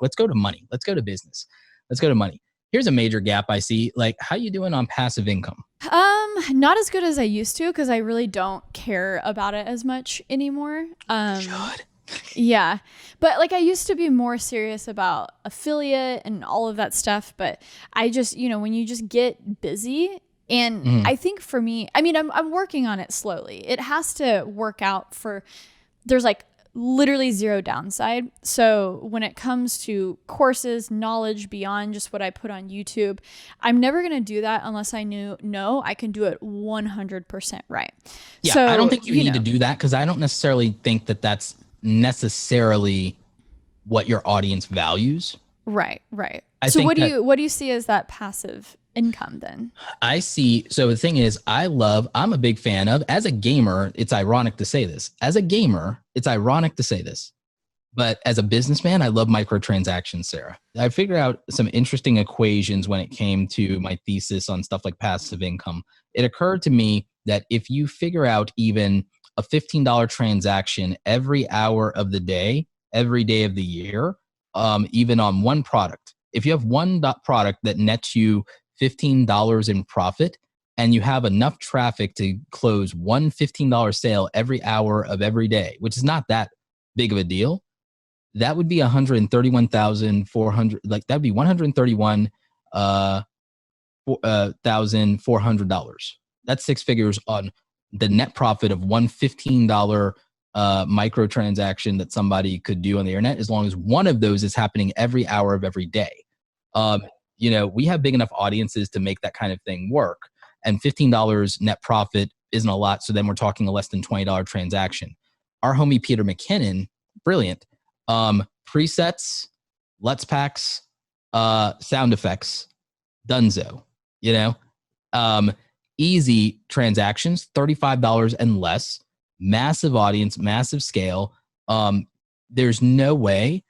Let's go to money. Let's go to business. Let's go to money. Here's a major gap I see. Like, how you doing on passive income? Not as good as I used to, because I really don't care about it as much anymore. Should. Yeah. But like I used to be more serious about affiliate and all of that stuff. But I just, when you just get busy, and I think for me, I mean, I'm working on it slowly. It has to work out there's like literally zero downside. So when it comes to courses, knowledge beyond just what I put on YouTube, I'm never going to do that unless I know I can do it 100% right. Yeah, So, I don't think you need to do that, because I don't necessarily think that that's necessarily what your audience values. Right. So what do you see as that passive income then? I see. So the thing is, I'm a big fan of, as a gamer, it's ironic to say this. As a gamer, it's ironic to say this. But as a businessman, I love microtransactions, Sarah. I figured out some interesting equations when it came to my thesis on stuff like passive income. It occurred to me that if you figure out even a $15 transaction every hour of the day, every day of the year, even on one product, if you have one product that nets you $15 in profit, and you have enough traffic to close one $15 sale every hour of every day, which is not that big of a deal, that would be $131,400. Like, that'd be $131,400. That's six figures on the net profit of one $15 microtransaction that somebody could do on the internet, as long as one of those is happening every hour of every day. We have big enough audiences to make that kind of thing work. And $15 net profit isn't a lot. So then we're talking a less than $20 transaction. Our homie Peter McKinnon, brilliant. Presets, Let's Packs, sound effects, Dunzo, easy transactions, $35 and less, massive audience, massive scale. There's no way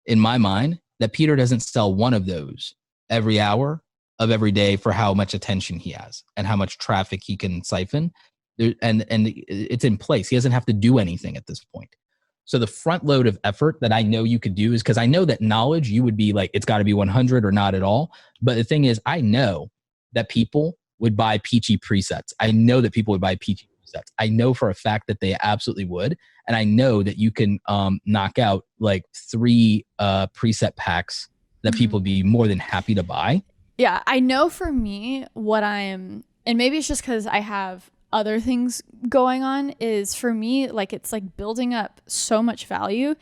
in my mind that Peter doesn't sell one of those every hour of every day for how much attention he has and how much traffic he can siphon. And it's in place. He doesn't have to do anything at this point. So the front load of effort that I know you could do is, because I know that knowledge, you would be like, it's got to be 100 or not at all. But the thing is, I know that people would buy peachy presets. I know that people would buy peachy presets. I know for a fact that they absolutely would. And I know that you can knock out like 3 preset packs that people would be more than happy to buy. Yeah, I know for me and maybe it's just because I have other things going on, is for me, like, it's like building up so much value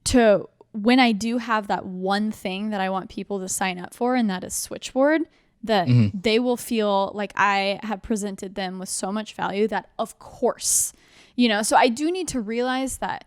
to when I do have that one thing that I want people to sign up for, and that is Switchboard, that they will feel like I have presented them with so much value that, of course, so I do need to realize that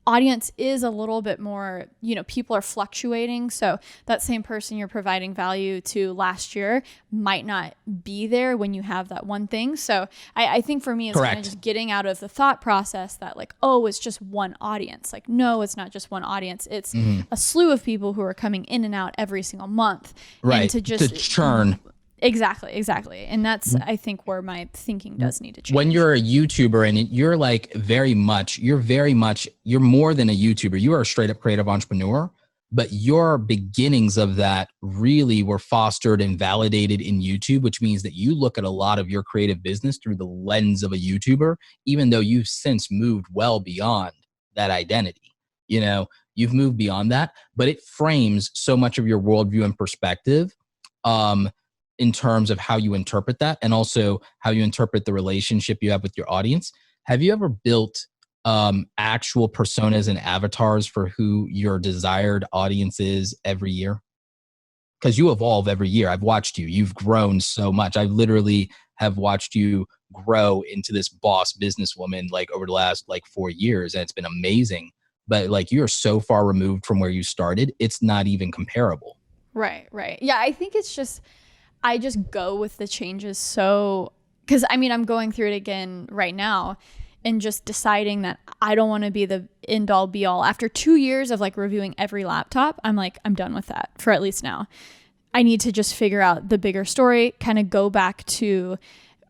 audience is a little bit more, people are fluctuating. So that same person you're providing value to last year might not be there when you have that one thing. So I think for me, it's kind of just getting out of the thought process that like, oh, it's just one audience. Like, no, it's not just one audience. It's a slew of people who are coming in and out every single month. Right. And to churn. Exactly. And that's, I think, where my thinking does need to change. When you're a YouTuber and you're like you're more than a YouTuber. You are a straight up creative entrepreneur, but your beginnings of that really were fostered and validated in YouTube, which means that you look at a lot of your creative business through the lens of a YouTuber, even though you've since moved well beyond that identity. You've moved beyond that, but it frames so much of your worldview and perspective. In terms of how you interpret that, and also how you interpret the relationship you have with your audience. Have you ever built actual personas and avatars for who your desired audience is every year? Because you evolve every year. I've watched you. You've grown so much. I literally have watched you grow into this boss businesswoman like over the last like 4 years, and it's been amazing. But like, you're so far removed from where you started, it's not even comparable. Right. Yeah, I think it's just, I just go with the changes. So, because I mean, I'm going through it again right now and just deciding that I don't want to be the end all be all. After 2 years of like reviewing every laptop, I'm like, I'm done with that for at least now. I need to just figure out the bigger story, kind of go back to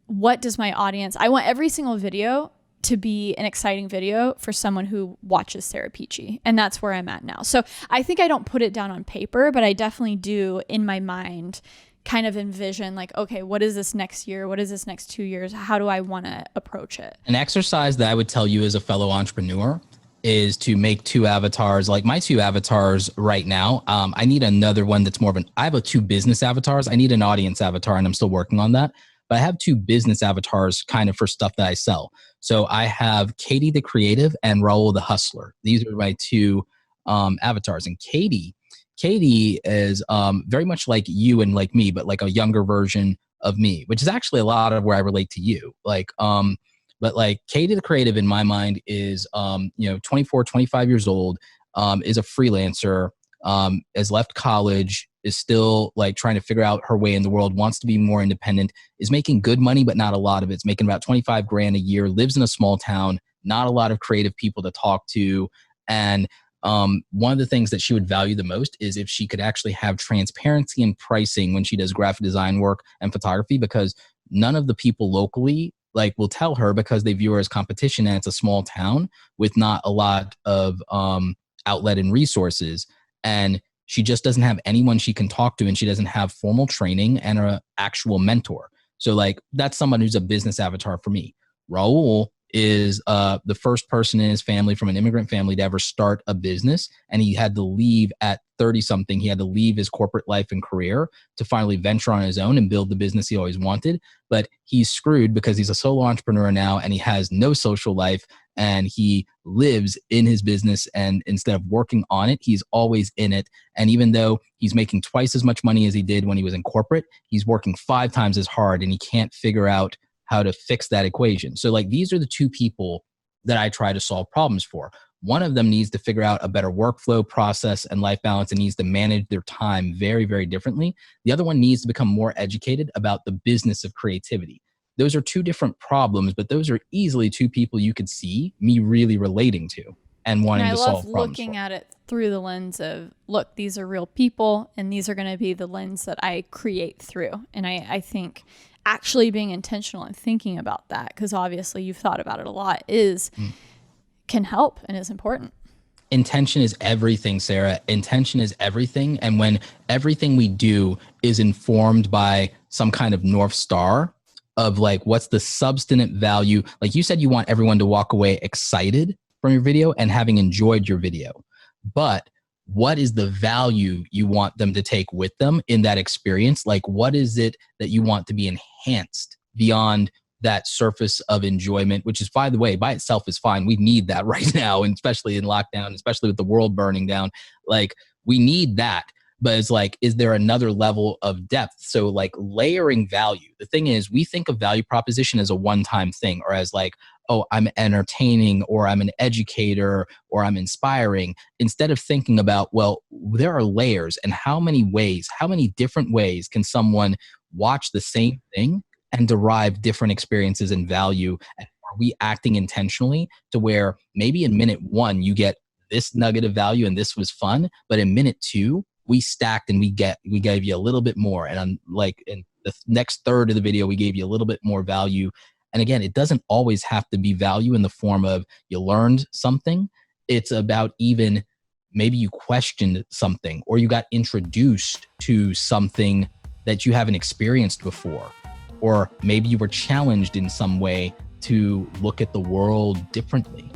what does my audience, I want every single video to be an exciting video for someone who watches Sara Peachy. And that's where I'm at now. So I think I don't put it down on paper, but I definitely do in my mind kind of envision like, okay, what is this next year? What is this next 2 years? How do I want to approach it? An exercise that I would tell you as a fellow entrepreneur is to make 2 avatars. Like my 2 avatars right now, I need another one that's more of I have 2 business avatars. I need an audience avatar and I'm still working on that. But I have 2 business avatars kind of for stuff that I sell. So I have Katie the creative and Raul the hustler. These are my 2 avatars. And Katie is very much like you and like me, but like a younger version of me, which is actually a lot of where I relate to you. But like Katie the creative in my mind is 24, 25 years old, is a freelancer, has left college, is still like trying to figure out her way in the world, wants to be more independent, is making good money, but not a lot of it. It's making about 25 grand a year, lives in a small town, not a lot of creative people to talk to. And one of the things that she would value the most is if she could actually have transparency in pricing when she does graphic design work and photography, because none of the people locally like will tell her because they view her as competition and it's a small town with not a lot of outlet and resources. And she just doesn't have anyone she can talk to, and she doesn't have formal training and an actual mentor. So like that's someone who's a business avatar for me. Raul is the first person in his family from an immigrant family to ever start a business. And he had to leave at 30 something. He had to leave his corporate life and career to finally venture on his own and build the business he always wanted. But he's screwed because he's a solo entrepreneur now and he has no social life and he lives in his business. And instead of working on it, he's always in it. And even though he's making twice as much money as he did when he was in corporate, he's working 5 times as hard and he can't figure out how to fix that equation. So like these are the 2 people that I try to solve problems for. One of them needs to figure out a better workflow process and life balance and needs to manage their time very, very differently. The other one needs to become more educated about the business of creativity. Those are 2 different problems, but those are easily 2 people you could see me really relating to and wanting to solve problems. I love looking at it through the lens of, look, these are real people and these are going to be the lens that I create through. And I think actually being intentional and thinking about that, because obviously you've thought about it a lot, can help and is important. Intention is everything, Sara. Intention is everything. And when everything we do is informed by some kind of North Star of like, what's the substantive value? Like you said, you want everyone to walk away excited from your video and having enjoyed your video. But what is the value you want them to take with them in that experience? Like, what is it that you want to be enhanced beyond that surface of enjoyment, which is, by the way, by itself is fine. We need that right now, and especially in lockdown, especially with the world burning down. Like, we need that. But it's like, is there another level of depth? So like layering value. The thing is, we think of value proposition as a one-time thing, or as like, oh, I'm entertaining, or I'm an educator, or I'm inspiring, instead of thinking about, well, there are layers, and how many different ways can someone watch the same thing and derive different experiences and value? And are we acting intentionally to where maybe in minute 1 you get this nugget of value and this was fun, but in minute 2 we stacked and we gave you a little bit more, and I'm like in the next third of the video we gave you a little bit more value. And again, it doesn't always have to be value in the form of you learned something. It's about even maybe you questioned something, or you got introduced to something that you haven't experienced before, or maybe you were challenged in some way to look at the world differently.